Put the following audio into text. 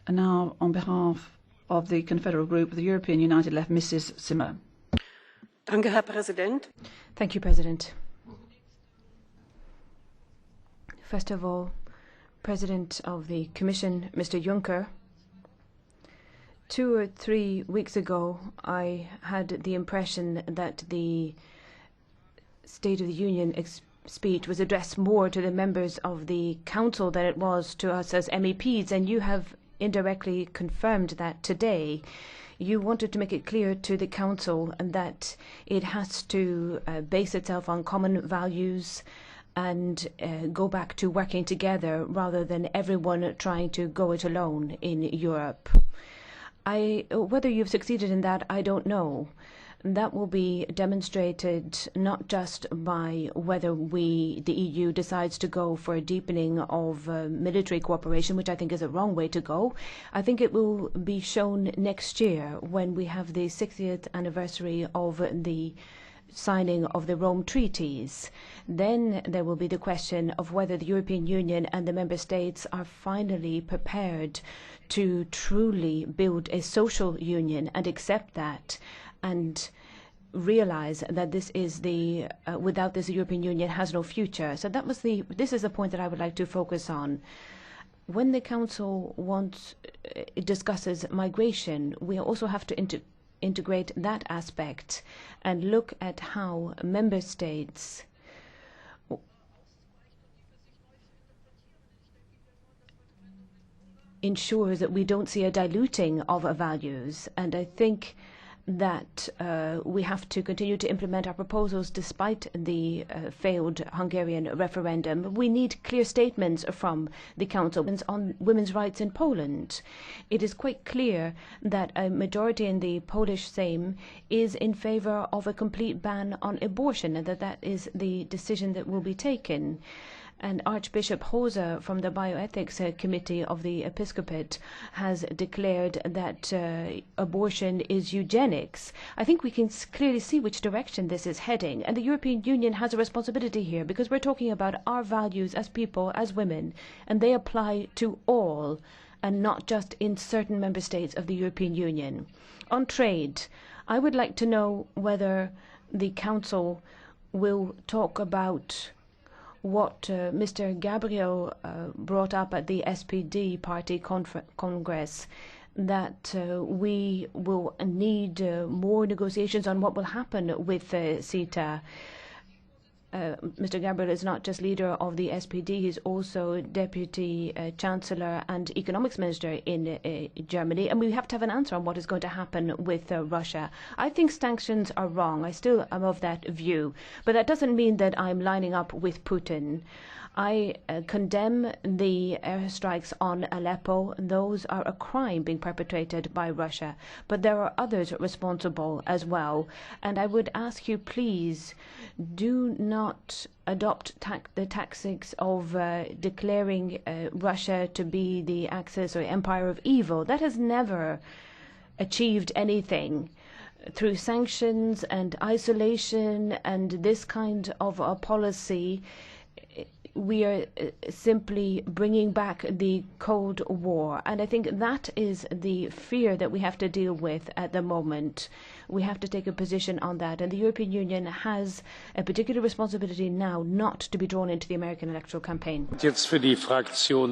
And now, on behalf of the Confederal Group of the European United Left, Mrs. Zimmer. Danke, Herr Präsident. Thank you, President. First of all, President of the Commission, Mr. Juncker, 2 or 3 weeks ago, I had the impression that the State of the Union speech was addressed more to the members of the Council than it was to us as MEPs, and you have indirectly confirmed that today. You wanted to make it clear to the Council that it has to base itself on common values and go back to working together rather than everyone trying to go it alone in Europe. Whether you've succeeded in that, I don't know. That will be demonstrated not just by whether the EU decides to go for a deepening of military cooperation, which I think is a wrong way to go. I think it will be shown next year when we have the 60th anniversary of the signing of the Rome treaties. Then there will be the question of whether the European Union and the member states are finally prepared to truly build a social union and accept that and realize that this is without this, the European Union has no future. So this is the point that I would like to focus on. When the Council discusses migration, we also have to integrate that aspect and look at how member states ensure that we don't see a diluting of values. And I think that we have to continue to implement our proposals despite the failed Hungarian referendum. We need clear statements from the Council on women's rights in Poland. It is quite clear that a majority in the Polish Sejm is in favor of a complete ban on abortion, and that is the decision that will be taken. And Archbishop Hoser from the Bioethics Committee of the Episcopate has declared that abortion is eugenics. I think we can clearly see which direction this is heading. And the European Union has a responsibility here because we're talking about our values as people, as women, and they apply to all and not just in certain member states of the European Union. On trade, I would like to know whether the Council will talk about what Mr. Gabriel brought up at the SPD party congress, that we will need more negotiations on what will happen with CETA. Mr. Gabriel is not just leader of the SPD, he's also deputy chancellor and economics minister in Germany, and we have to have an answer on what is going to happen with Russia. I think sanctions are wrong. I still am of that view, but that doesn't mean that I'm lining up with Putin. I condemn the airstrikes on Aleppo. Those are a crime being perpetrated by Russia, but there are others responsible as well. And I would ask you, please, do not adopt the tactics of declaring Russia to be the axis or empire of evil. That has never achieved anything. Through sanctions and isolation and this kind of a policy, we are simply bringing back the Cold War. And I think that is the fear that we have to deal with at the moment. We have to take a position on that. And the European Union has a particular responsibility now not to be drawn into the American electoral campaign.